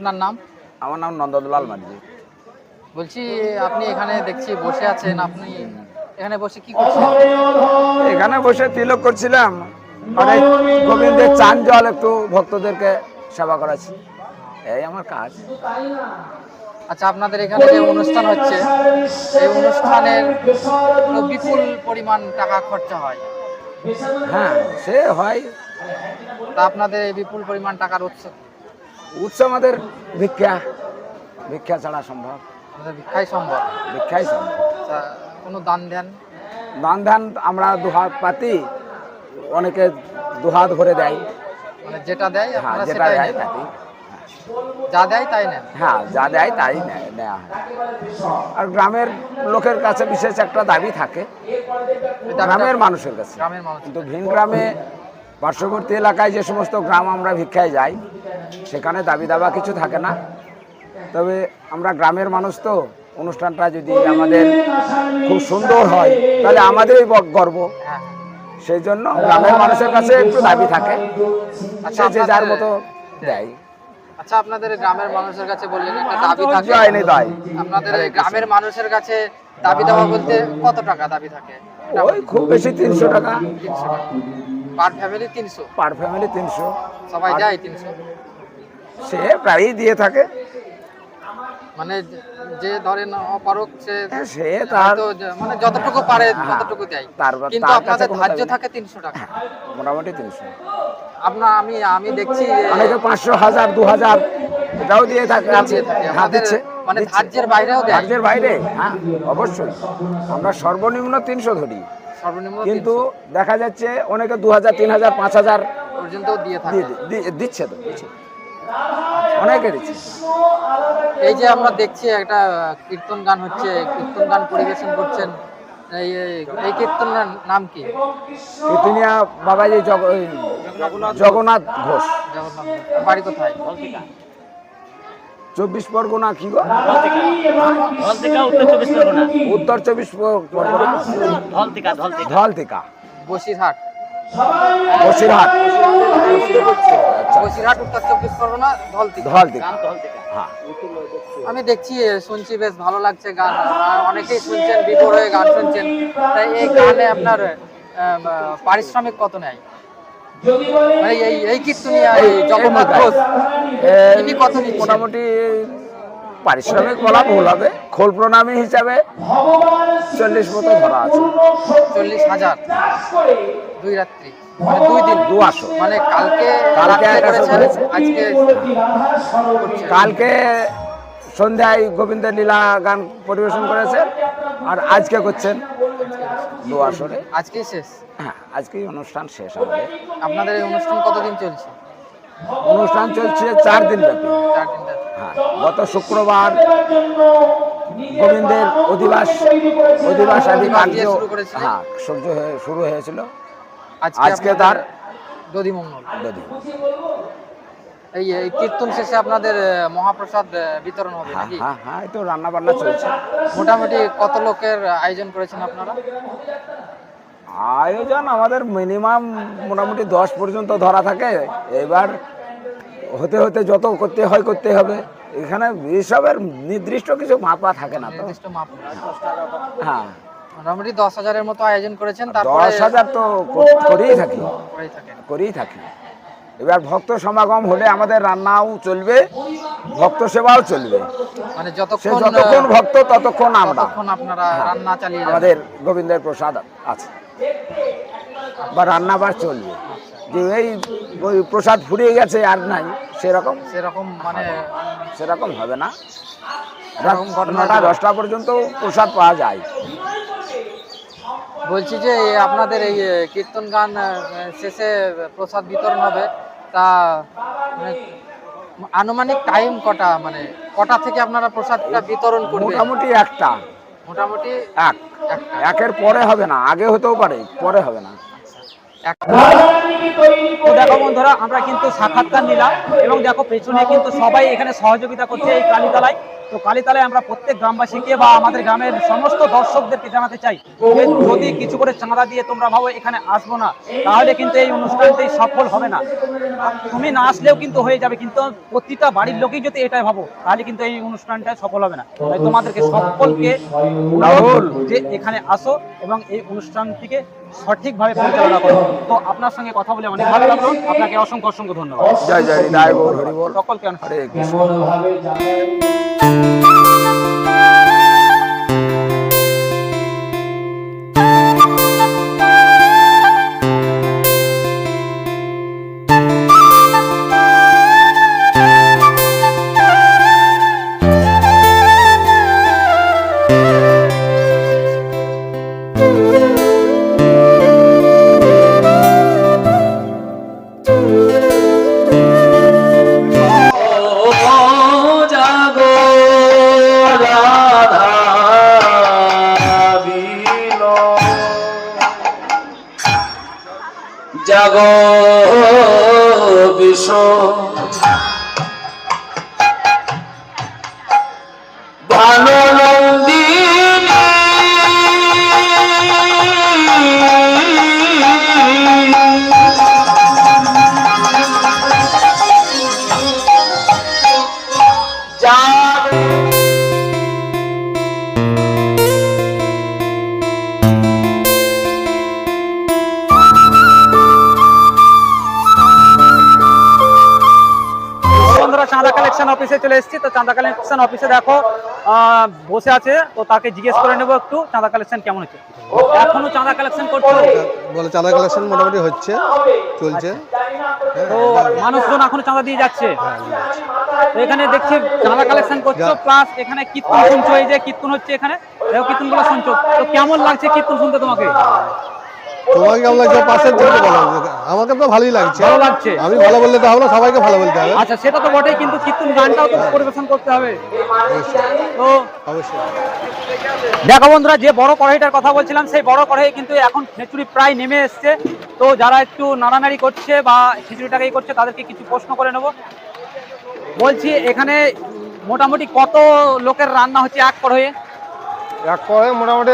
আপনার নাম? আমার নাম নন্দলাল মাঝি। বলছি আপনি এখানে দেখছি বসে আছেন, আপনি এখানে বসে কি করছেন? এখানে বসে তিলক করছিলাম, অনেক গোবিন্দের চান জল একটু ভক্তদেরকে সেবা করাচ্ছি, এই আমার কাজ। আচ্ছা, আপনাদের এখানে যে অনুষ্ঠান হচ্ছে, এই অনুষ্ঠানের তো বিপুল পরিমাণ টাকা খরচা হয়। হ্যাঁ, সে হয়। তা আপনাদের এই বিপুল পরিমাণ টাকার উৎস আমাদের ভিক্ষা, ভিক্ষা ছাড়া সম্ভব, আমাদের ভিক্ষাই সম্ভব। ভিক্ষাই সম্ভব। আচ্ছা, কোনো দান ধ্যান? দান ধ্যান আমরা দুহাত পাতি, অনেকে দুহাত ভরে দেয়। মানে যেটা দেয় হ্যাঁ, আপনারা যেটা সেটাই দেয় নেন? তাই। যা দেয় তাই নেন? হ্যাঁ, যা দেয় তাই নেওয়া হয়। আর গ্রামের লোকের কাছে বিশেষ একটা দাবি থাকে, গ্রামের মানুষের কাছে। গ্রামের মানুষ। কিন্তু ভিন গ্রামে পার্শ্ববর্তী এলাকায় যে সমস্ত গ্রাম আমরা ভিক্ষায় যাই, সেখানে দাবি দাবা কিছু থাকে না। তবে আমরা গ্রামের মানুষ, তো অনুষ্ঠানটা যদি আমাদের খুব সুন্দর হয় তাহলে আমাদেরই গর্ব। হ্যাঁ। সেই জন্য গ্রামের মানুষের কাছে একটু দাবি থাকে, আচ্ছা, যে যার মতো দেয়। আচ্ছা, আপনাদের গ্রামের মানুষের কাছে বললেন একটা দাবি থাকে, আপনাদের গ্রামের মানুষের কাছে দাবি দেওয়া বলতে কত টাকা দাবি থাকে? ওই খুব বেশি 300 টাকা। 300 টাকা পার ফ্যামিলি? 300 পার ফ্যামিলি 300। সবাই দেয় 300? সে প্রায়ই দিয়ে থাকে। মানে যে ধরেন অপারক সে তার মানে যতটুকু পারে ততটুকু দেয়, কিন্তু আপনাদের ধার্য থাকে 300 টাকা, মোটামুটি 300। আমি দেখছি অনেকে 500, 1000, 2000 এটাও দিয়ে থাকে। মানে ধার্যের বাইরেও দেয়? ধার্যের বাইরে, হ্যাঁ অবশ্যই। আমরা সর্বনিম্ন 300 ধরি, সর্বনিম্ন, কিন্তু দেখা যাচ্ছে অনেকে 2000, 3000, 5000 পর্যন্ত দিয়ে থাকে। দিচ্ছে, তো দিচ্ছে, অনেকে দিচ্ছে। এই যে আমরা দেখছি একটা কীর্তন গান হচ্ছে, কীর্তন গান পরিবেশন করছেন, এই কীর্তনের নাম কি? কীর্তনিয়া বাবাজি জগন্নাথ ঘোষ। জগন্নাথ। বাড়ি কোথায়? 24 পরগনা। কি গো? উত্তর 24 পরগনা, ধলতিকা, বসিরহাট। বসিরহাট, বসিরহাট, উত্তর 24 পরগনা, ধলতিকা। হ্যাঁ। আমি দেখছি, শুনছি, বেশ ভালো লাগছে গান। অনেকেই শুনছেন, বিভোর হয়ে গান শুনছেন। তাই এই গানে আপনার পারিশ্রমিক কত নেয়? মানে এই কীর্তনিয়া জগন্নাথ ঘোষ তিনি কত নিচ্ছেন? মোটামুটি পারিশ্রমিক বলা ভুল হবে, খোল প্রণামী হিসাবে 40 মতো ধরা আছে। 40,000 দুই রাত্রি, মানে 2 দিন, 2 আসর। মানে কালকে কালকে সন্ধ্যায় গোবিন্দের লীলা গান পরিবেশন করেছেন, আর আজকে করছেন 2 আসরে। আজকেই শেষ? হ্যাঁ, আজকেই অনুষ্ঠান শেষ আমাদের। আপনাদের এই অনুষ্ঠান কতদিন চলছে? অনুষ্ঠান চলছে 4 দিন ব্যাপী। 4 দিন ব্যাপী। হ্যাঁ, গত শুক্রবার গোবিন্দের অধিবাস আদি কার্য শুরু হয়েছিল। আজকে তার দধি মঙ্গল। এই কীর্তন শেষে আপনাদের মহাপ্রসাদ বিতরণ হবে নাকি? হ্যাঁ, এই তো রান্না বান্না চলছে। মোটামুটি কত লোকের আয়োজন করেছেন আপনারা? আয়োজন আমাদের মিনিমাম মোটামুটি 10 পর্যন্ত ধরা থাকে। এবার হতে হতে যত করতে হবে। এখানে এসবের নির্দিষ্ট কিছু মাপা থাকে না। নির্দিষ্ট মাপ? হ্যাঁ, মোটামুটি 10,000-এর মতো আয়োজন করেছেন। তারপরে 10,000 তো করেই থাকি। এবার ভক্ত সমাগম হলে আমাদের রান্নাও চলবে, ভক্ত সেবাও চলবে। মানে যতক্ষণ ভক্ত ততক্ষণ আপনারা রান্না চালিয়ে যাবেন। আমাদের গোবিন্দের প্রসাদ আছে বা রান্নাবার চলবে। যে এই প্রসাদ ফুরিয়ে গেছে আর নাই, সেরকম মানে সেরকম হবে না। ঘটনাটা 10টা পর্যন্ত প্রসাদ পাওয়া যায়। বলছি যে আপনাদের এই কীর্তন গান শেষে প্রসাদ বিতরণ হবে, তা আনুমানিক টাইম কটা, মানে কটা থেকে আপনারা প্রসাদটা বিতরণ করবেন? মোটামুটি মোটামুটি একের পরে হবে না, আগে হতেও পারে, পরে হবে না। তো দেখো বন্ধুরা, আমরা কিন্তু সাক্ষাৎকার নিলাম এবং দেখো পেছনে কিন্তু সবাই এখানে সহযোগিতা করছে এই কালীতলায়। তো কালীতলায় আমরা প্রত্যেক গ্রামবাসীকে বা আমাদের গ্রামের সমস্ত দর্শকদেরকে জানাতে চাই যে যদি কিছু করে চাঁদা দিয়ে তোমরা ভাবো এখানে আসবো না, তাহলে কিন্তু এই অনুষ্ঠানটি সফল হবে না। তুমি না আসলেও কিন্তু হয়ে যাবে, কিন্তু প্রতিটা বাড়ির লোকই যদি এটাই ভাবো তাহলে কিন্তু এই অনুষ্ঠানটা সফল হবে না। তাই তোমাদেরকে সকলকে অনুরোধ যে এখানে আসো এবং এই অনুষ্ঠানটিকে সঠিকভাবে পরিচালনা করো। তো আপনার সঙ্গে কথা বলে অনেক ভালো লাগলো, আপনাকে অসংখ্য অসংখ্য ধন্যবাদ। জয় জয় হৃদয় গৌর হরি বল। সকলকে অনেক হরে কৃষ্ণ। জাগো রাধা বিনো, জাগো বিশ্ব ভানুনন্দিনী, বন্ধুরা চাঁদা কালেকশন অফিসে চলে এসেছি। তো চাঁদা কালেকশন অফিসে দেখো বসে আছে, তো তাকে জিজ্ঞেস করে নেবো একটু চাঁদা কালেকশন কেমন হচ্ছে। এখনো চাঁদা কালেকশন করছো? বলে চাঁদা কালেকশন মোটামুটি হচ্ছে, চলছে। তো মানুষজন এখনো চাঁদা দিয়ে যাচ্ছে। তো এখানে দেখছি চাঁদা কালেকশন করছো, প্লাস এখানে কীর্তন শুনছো, এই যে কীর্তন হচ্ছে এখানে, কীর্তন গুলো শুনছো। তো কেমন লাগছে কীর্তন শুনতে তোমাকে? তোমাকে কেমন লাগছে পাশের থেকে বলো। আমাকে তো ভালোই লাগছে। ভালো লাগছে। আমি ভালো বললে তো হবে না, সবাইকে ভালো বলতে হবে। আচ্ছা, সেটা তো বটেই, কিন্তু কীর্তন গানটাও তো পরিবেশন করতে হবে। তো অবশ্যই দেখো বন্ধুরা, যে বড় কড়াইটার কথা বলছিলাম সেই বড় কড়াই কিন্তু এখন খিচুড়ি প্রায় নেমে এসছে। তো যারা একটু নাড়ানাড়ি করছে বা খিচুড়িটাকেই করছে তাদেরকে কিছু প্রশ্ন করে নেব। বলছি এখানে মোটামুটি কত লোকের রান্না হচ্ছে এক কড়াইয়ে? এক করে মোটামুটি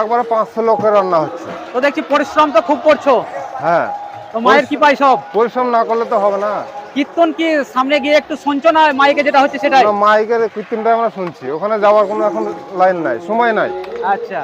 একবারে 500 লোকের রান্না হচ্ছে। তো দেখছি পরিশ্রম তো খুব করছো। হ্যাঁ, তো মায়ের কি পাই সব? পরিশ্রম না করলে তো হবে না। কীর্তন কি সামনে গিয়ে একটু শুনছো না মাইকে যেটা হচ্ছে সেটাই? মাইকের কীর্তনটা আমরা শুনছি, ওখানে যাওয়ার কোনো এখন লাইন নাই, সময় নাই। আচ্ছা,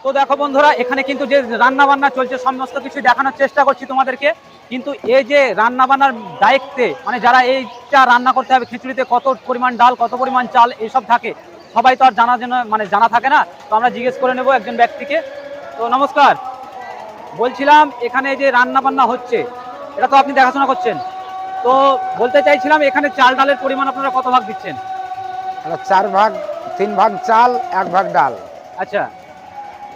তো দেখো বন্ধুরা, এখানে কিন্তু যে রান্না বান্না চলছে সমস্ত কিছু দেখানোর চেষ্টা করছি তোমাদেরকে। কিন্তু এই যে রান্না বান্নার দায়িত্বে মানে যারা এইটা রান্না করতে হবে, খিচুড়িতে কত পরিমাণ ডাল, কত পরিমাণ চাল এইসব থাকে, সবাই তো আর জানা থাকে না। তো আমরা জিজ্ঞেস করে নেব একজন ব্যক্তিকে। তো নমস্কার, বলছিলাম এখানে যে রান্না বান্না হচ্ছে এটা তো আপনি দেখাশোনা করছেন, তো বলতে চাইছিলাম এখানে চাল ডালের পরিমাণ আপনারা কত ভাগ দিচ্ছেন? 4 ভাগ, 3 ভাগ চাল, 1 ভাগ ডাল। আচ্ছা,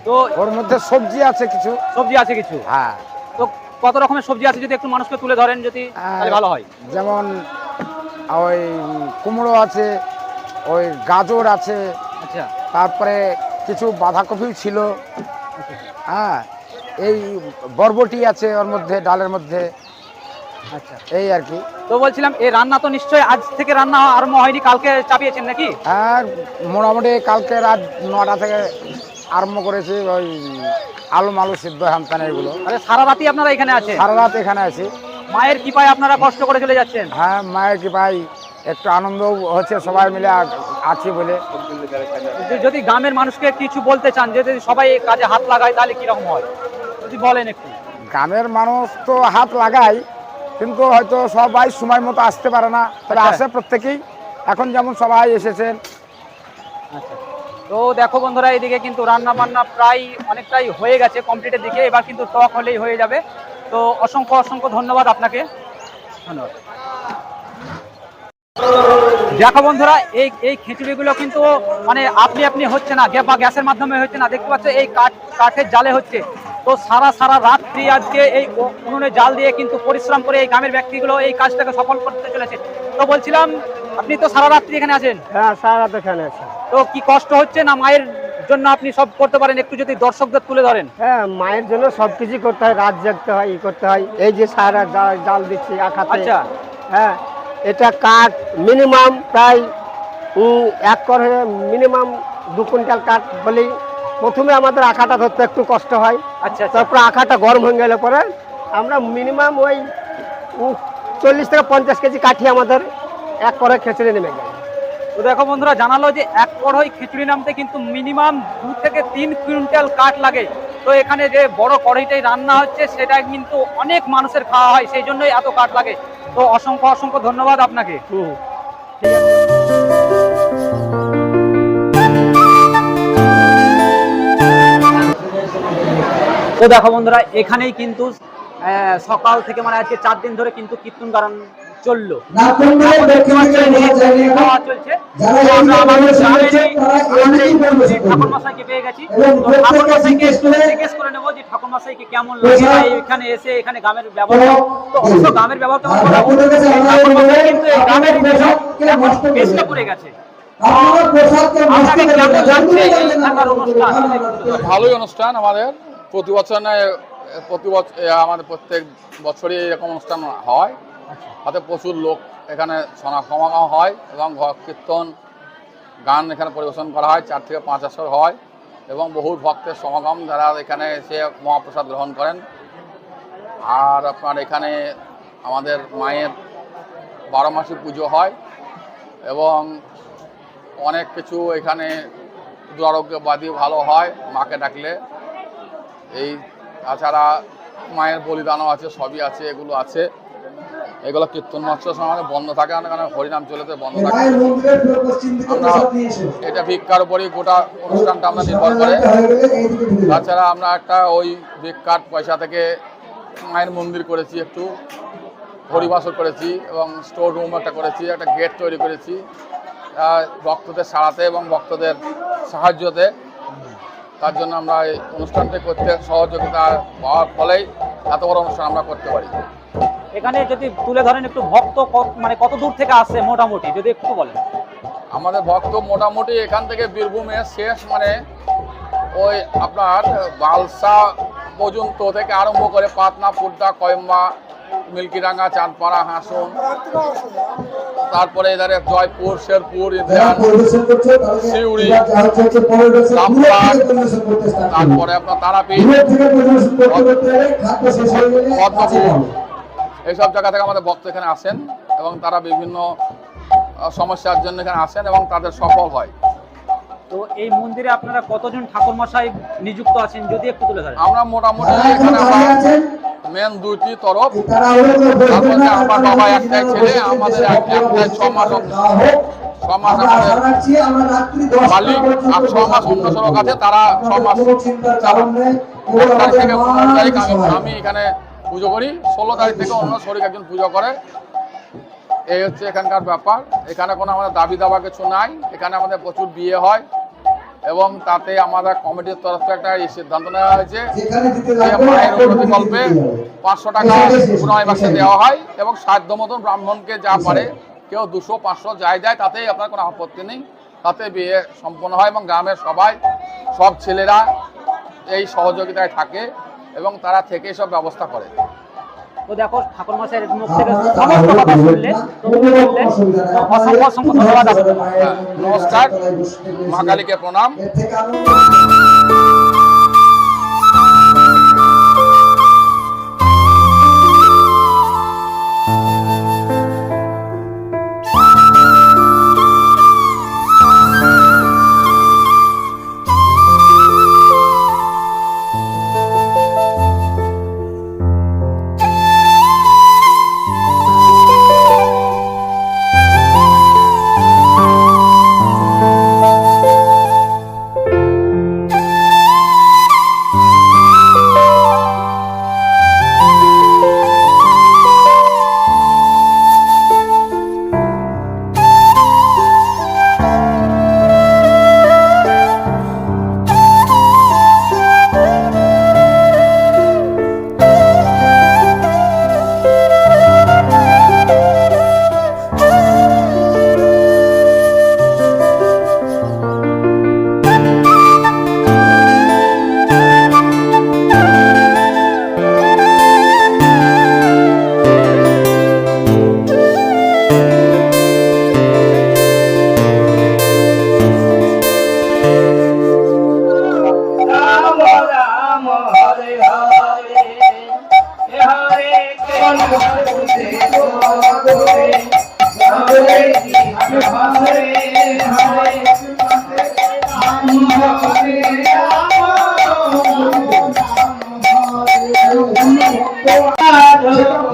তো ওর মধ্যে সবজি আছে কিছু। সবজি আছে কিছু? হ্যাঁ। তো কত রকমের সবজি আছে যদি একটু মানুষকে তুলে ধরেন যদি তাহলে ভালো হয়। যেমন ওই কুমড়ো আছে, ওই গাজর আছে, আচ্ছা, তারপরে কিছু বাঁধাকপি ছিল, হ্যাঁ, এই বরবটি আছে ওর মধ্যে, ডালের মধ্যে। আচ্ছা, এই আর কি। তো বলছিলাম এই রান্না তো নিশ্চয়ই আজ থেকে রান্না আরম্ভ হয়নি, কালকে চাপিয়েছেন নাকি? হ্যাঁ, মোটামুটি কালকে রাত 9টা থেকে আরম্ভ করেছি। ওই আলু মালু সিদ্ধ হ্যামতান এগুলো। আরে সারা রাতই আপনারা এখানে আছেন? সারা রাত এখানে আছি। মায়ের কৃপায় আপনারা কষ্ট করে চলে যাচ্ছেন? হ্যাঁ, মায়ের কি ভাই একটু আনন্দ হচ্ছে, সবাই মিলে আছি বলে। যদি গ্রামের মানুষকে কিছু বলতে চান, যদি সবাই এই কাজে হাত লাগায় তাহলে কিরকম হয় যদি বলেন একটু। গ্রামের মানুষ তো হাত লাগায়, কিন্তু হয়তো সবাই সময় মতো আসতে পারে না, তবে আসে প্রত্যেকেই। এখন যেমন সবাই এসেছেন। আচ্ছা, তো দেখো বন্ধুরা, এইদিকে কিন্তু রান্না বান্না প্রায় অনেকটাই হয়ে গেছে, কমপ্লিটের দিকে। এবার কিন্তু টক হলেই হয়ে যাবে। তো অসংখ্য অসংখ্য ধন্যবাদ আপনাকে, ধন্যবাদ। দেখো বন্ধুরা, এই খিচুড়িগুলো কিন্তু মানে আপনি হচ্ছে না, বা গ্যাসের মাধ্যমে হচ্ছে না, দেখতে পাচ্ছ এই কাঠের জালে হচ্ছে। তো সারা রাত্রি আজকে এই উনুনে জাল দিয়ে কিন্তু পরিশ্রম করে এই গ্রামের ব্যক্তিগুলো এই কাজটাকে সফল করতে চলেছে। তো বলছিলাম আপনি তো সারা রাত্রি এখানে আছেন? হ্যাঁ, সারা রাত এখানে আছে। তো কি কষ্ট হচ্ছে না মায়ের জন্য আপনি সব করতে পারেন? একটু যদি দর্শকদের তুলে ধরেন। হ্যাঁ, মায়ের জন্য সবকিছু করতে হয়, রাত জাগতে হয়, ই করতে হয়। এই যে সারা জাল দিচ্ছি আখাতে। আচ্ছা। হ্যাঁ, এটা কাঠ মিনিমাম প্রায় এক করে মিনিমাম 2 কুইন্টাল কাঠ বলেই প্রথমে আমাদের আখাটা ধরতে একটু কষ্ট হয়। আচ্ছা আচ্ছা। তারপর আখাটা গরম হয়ে গেলে পরে আমরা মিনিমাম ওই 40 থেকে 50 কেজি কাঠি আমাদের এক করে খেচড়ে নেমে যায়। তো দেখো বন্ধুরা, জানালো যে এক কড়াই খিচুড়ি নামতে কিন্তু মিনিমাম 2 থেকে 3 কুইন্টাল কাঠ লাগে। তো এখানে যে বড় কড়াইটাই রান্না হচ্ছে সেটা কিন্তু অনেক মানুষের খাওয়া হয়, সেই জন্যই এত কাঠ লাগে। তো অসংখ্য অসংখ্য ধন্যবাদ আপনাকে। তো দেখো বন্ধুরা, এখানেই কিন্তু সকাল থেকে মানে আজকে 4 দিন ধরে কিন্তু কীর্তন গান চললো, খাওয়া চলছে। আমরা আমাদের ঠাকুর মশাইকে পেয়ে গেছি। ঠাকুর মশাইকে জিজ্ঞেস করে নেবো যে ঠাকুর মশাইকে কেমন লাগে এখানে এসে, এখানে গ্রামের ব্যবহার। তো অবশ্য গ্রামের ব্যবহার কেমন ঠাকুর মশাই কিন্তু এই গ্রামের বেশটা করে গেছে। ভালোই অনুষ্ঠান আমাদের প্রতি বছর আমাদের প্রত্যেক বছরই এরকম অনুষ্ঠান হয়। তাতে প্রচুর লোক এখানে সমাগম হয় এবং কীর্তন গান এখানে পরিবেশন করা হয়। 4 থেকে 5 আসর হয় এবং বহু ভক্তের সমাগম, যারা এখানে এসে মহাপ্রসাদ গ্রহণ করেন। আর আপনার এখানে আমাদের মায়ের 12 মাসি পুজো হয় এবং অনেক কিছু এখানে দুরারোগ্যবাদী ভালো হয় মাকে ডাকলে। এই তাছাড়া মায়ের বলিদানও আছে, সবই আছে, এগুলো আছে। এগুলো কীর্তন মহোৎসব সময় বন্ধ থাকে, কারণ হরিনাম চলেতে বন্ধ থাকে। আমরা এটা ভিক্ষার উপরই গোটা অনুষ্ঠানটা আমরা নির্ভর করে। তাছাড়া আমরা একটা ওই ভিক্ষার পয়সা থেকে মায়ের মন্দির করেছি, একটু হরিবাসর করেছি এবং স্টোর রুম একটা করেছি, একটা গেট তৈরি করেছি ভক্তদের সারাতে এবং ভক্তদের সাহায্যতে। তার জন্য আমরা এই অনুষ্ঠানটা করতে সহযোগিতা পাওয়ার ফলেই এত বড় অনুষ্ঠান আমরা করতে পারি। এখানে যদি তুলে ধরেন একটু, ভক্ত মানে কত দূর থেকে আসে মোটামুটি যদি একটু বলেন? আমাদের ভক্ত মোটামুটি এখান থেকে বীরভূমে শেষ মানে ওই আপনার বালসা পর্যন্ত থেকে আরম্ভ করে পাটনা, পুড্ডা, কয়ম্বা, মিল্কিডাঙ্গা, চাঁদপাড়া, হাসন, তারপরে এধারে জয়পুর, শেরপুর, ইন্দ্রান, সিউড়ি, রামপুরহাট, তারপরে আপনার তারাপীঠ, পদ্মপুর, এইসব জায়গা থেকে আমাদের ভক্ত এখানে আসেন এবং তারা বিভিন্ন সমস্যার জন্য এখানে আসেন এবং তাদের সফল হয়। তো এই মন্দিরে আপনারা কতজন ঠাকুর মশাই নিযুক্ত আছেন যদি একটু তুলে ধরেন? আমরা মোটামুটি এখানে মেন 2টি তরফ, তারপরে আমার বাবা একটাই ছেলে, আমাদের একটাই 6 মাস আমাদের মালিক, আর 6 মাস অন্য সড়ক আছে, তারা 6 মাস চালান। 1 তারিখ থেকে 15 তারিখ আমি এখানে পুজো করি, 16 তারিখ থেকে অন্য শরিক একজন পুজো করে। এই হচ্ছে এখানকার ব্যাপার। এখানে কোনো আমাদের দাবি দাবা কিছু নাই। এখানে আমাদের প্রচুর বিয়ে হয় এবং তাতে আমাদের কমিটির তরফ থেকে একটা এই সিদ্ধান্ত নেওয়া হয়েছে যে মায়ের প্রতিকল্পে 500 টাকা পুনরায় বাসে দেওয়া হয় এবং সাধ্য মতন ব্রাহ্মণকে যা পারে, কেউ 200, 500 যাই যায়, তাতেই আপনার কোনো আপত্তি নেই। তাতে বিয়ে সম্পন্ন হয় এবং গ্রামের সব ছেলেরা এই সহযোগিতায় থাকে এবং তারা থেকে সব ব্যবস্থা করে। তো দেখো, ঠাকুর মশাইয়ের মুখ থেকে সমস্ত কথা শুনলেন, তো অসংখ্য অসংখ্য ধন্যবাদ আপনাকে। নমস্কার, মা কালীকে প্রণাম। কেশব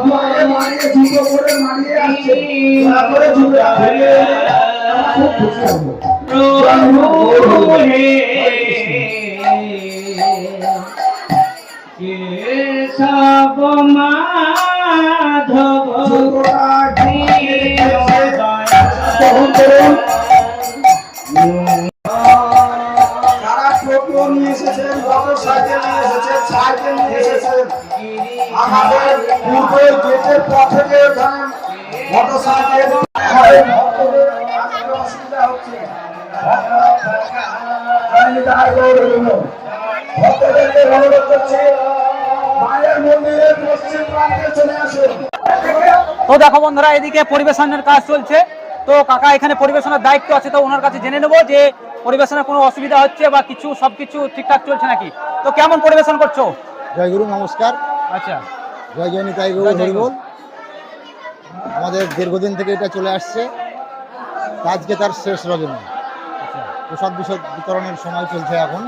মাধব আমাদের পূর্বে যেতে পথে যে মোটরসাইকেল অসুবিধা হচ্ছে ভক্তদেরকে অনুরোধ করছি মায়ের মন্দিরের পশ্চিম প্রান্তে চলে আসুন। তো দেখো বন্ধুরা, এদিকে পরিবেশনের কাজ চলছে। তো কাকা এখানে পরিবেশনের দায়িত্ব আছে, তো ওনার কাছে জেনে নেবো যে পরিবেশনের কোনো অসুবিধা হচ্ছে বা কিছু সবকিছু ঠিকঠাক চলছে নাকি। তো কেমন পরিবেশন করছো? জয় গুরু, নমস্কার। আচ্ছা, জয় জয় নিতাই গৌর হরিবোল। আমাদের দীর্ঘদিন থেকে এটা চলে আসছে, আজকে তার শেষ রজনী। প্রসাদ বিতরণের সময় চলছে এখন।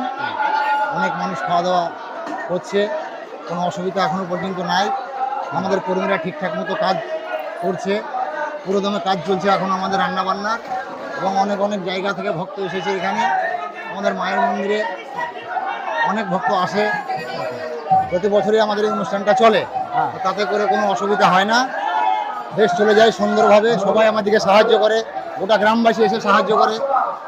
অনেক মানুষ খাওয়া দাওয়া করছে, কোনো অসুবিধা এখনো পর্যন্ত নাই। আমাদের কর্মীরা ঠিকঠাক মতো কাজ করছে, পুরোদমে কাজ চলছে এখন আমাদের রান্নাবান্নার। এবং অনেক অনেক জায়গা থেকে ভক্ত এসেছে এখানে। আমাদের মায়ের মন্দিরে অনেক ভক্ত আসে, প্রতি বছরই আমাদের এই অনুষ্ঠানটা চলে। তাতে করে কোনো অসুবিধা হয় না, বেশ চলে যায় সুন্দরভাবে। সবাই আমাদেরকে সাহায্য করে, গোটা গ্রামবাসী এসে সাহায্য করে।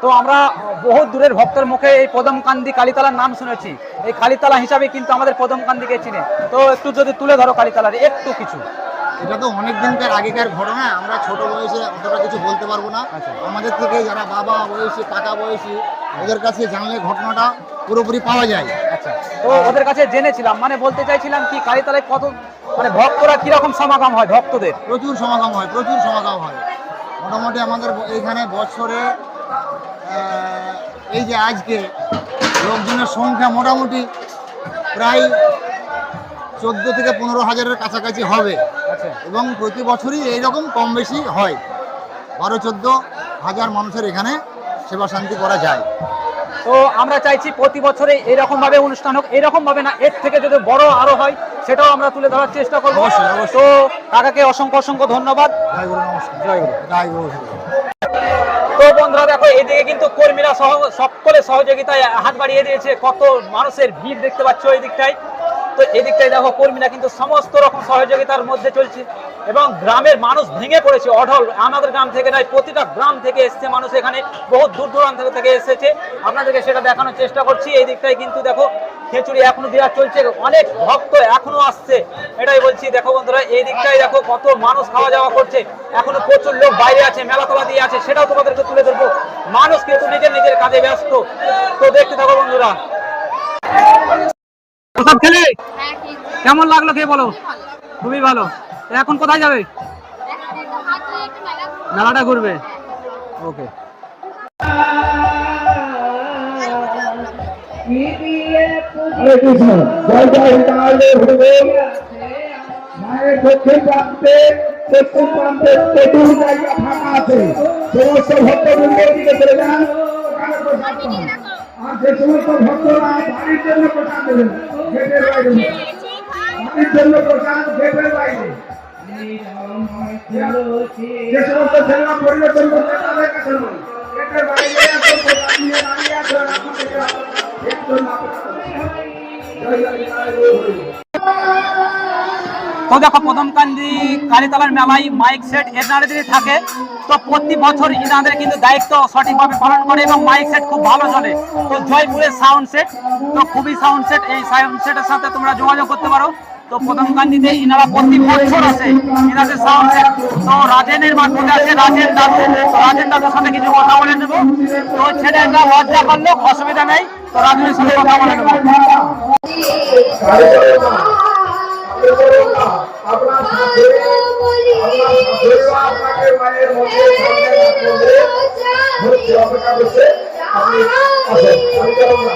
তো আমরা বহু দূরের ভক্তের মুখে এই পদমকান্দি কালীতলার নাম শুনেছি। এই কালীতলা হিসাবে কিন্তু আমাদের পদমকান্দিকে চিনে। তো একটু যদি তুলে ধরো কালীতলার একটু কিছু। এটা তো অনেক দিনকার আগেকার ঘটনা, আমরা ছোট বয়সে অতটা কিছু বলতে পারবো না। আমাদের থেকে যারা বাবা বয়সী, কাকা বয়সী, ওদের কাছে জানলে ঘটনাটা পুরোপুরি পাওয়া যায়। আচ্ছা, তো ওদের কাছে জেনেছিলাম, মানে বলতে চাইছিলাম কি কালীতলায় কত মানে ভক্তরা কিরকম সমাগম হয় ভক্তদের? প্রচুর সমাগম হয়, প্রচুর সমাগম হয়। মোটামুটি আমাদের এইখানে বছরে এই যে আজকে লোকজনের সংখ্যা মোটামুটি প্রায় 14 থেকে 15 হাজারের কাছাকাছি হবে। আচ্ছা, এবং প্রতি বছরই এইরকম কম বেশি হয়। 12-14 হাজার মানুষের এখানে সেবা শান্তি করা যায়। তো আমরা চাইছি প্রতি বছরে এরকম ভাবে অনুষ্ঠান হোক, এরকম ভাবে না, এর থেকে যদি বড় আরো হয় সেটাও আমরা তুলে ধরার চেষ্টা করবো। অবশ্যই, অবশ্যই। তো কাকাকে অসংখ্য অসংখ্য ধন্যবাদ। জয় গুরু, নমস্কার। জয় গুরু। জয় গুরু। তো বন্ধুরা দেখো, এদিকে কিন্তু কর্মীরা সকলে সহযোগিতায় হাত বাড়িয়ে দিয়েছে। কত মানুষের ভিড় দেখতে পাচ্ছ এই দিকটায়। তো এই দিকটায় দেখো কর্মীরা কিন্তু সমস্ত রকম সহযোগিতার মধ্যে চলছে এবং গ্রামের মানুষ ভেঙে পড়েছে অঢল। আমাদের গ্রাম থেকে নয়, প্রতিটা গ্রাম থেকে এসছে মানুষ, এখানে বহুত দূর দূরান্ত থেকে এসেছে। আপনাদেরকে সেটা দেখানোর চেষ্টা করছি। এই দিকটায় কিন্তু দেখো খিচুড়ি এখনো দেওয়া চলছে, অনেক ভক্ত এখনো আসছে, এটাই বলছি। দেখো বন্ধুরা, এই দিকটায় দেখো কত মানুষ খাওয়া যাওয়া করছে। এখনো প্রচুর লোক বাইরে আছে, মেলাতলা দিয়ে আছে, সেটাও তোমাদেরকে তুলে ধরবো। মানুষ কিন্তু নিজের নিজের কাজে ব্যস্ত। তো দেখতে থাকো বন্ধুরা। প্রসাদ খেলে কেমন লাগলো কে বলো? খুবই ভালো। এখন কোথায় যাবে? মেলাটা ঘুরবে। ওকে। মায়ের দক্ষিণ প্রান্তে পশ্চিম প্রান্তে প্রচুর জায়গা ফাঁকা আছে, সমস্ত ভক্তবৃন্দের দিকে চলে যান। আর যে সমস্ত ভক্তরা বাড়ির জন্য প্রসাদ দেবেন গেটের বাইরে, বাড়ির জন্য প্রসাদ গেটের বাইরে। যে সমস্ত ছেলেরা পরিবেশন করছে তাদের কাছে নয়, গেটের বাইরে প্রসাদ নিয়ে দাঁড়িয়ে আছেন। আপনাদেরকে তো দেখো পদমকান্দি কালীতলার মেলায় মাইক সেট এনাদের থাকে। তো প্রতি বছর ইনাদের কিন্তু দায়িত্ব সঠিকভাবে পালন করে এবং মাইক সেট খুব ভালো চলে। তো জয়পুরের সাউন্ড সেট, তো খুবই সাউন্ড সেট, এই সাউন্ড সেটের সাথে তোমরা যোগাযোগ করতে পারো। তো পদমকান্দিতে ইনারা প্রতি বছর আসে, ইনাদের সাউন্ড সেট। তো রাজেনের মাধ্যমে আছে রাজেন দাদু, রাজেন দাদুর সাথে কিছু কথা বলে নেবো। তো ছেলেটা লজ্জা করলো, অসুবিধা নেই, তো রাজেনের সাথে কথা বলে নেবো। আপনার আপনাকে মায়ের মন্দিরে অপেক্ষা করছে, আপনি আসেন, আমি যাব না।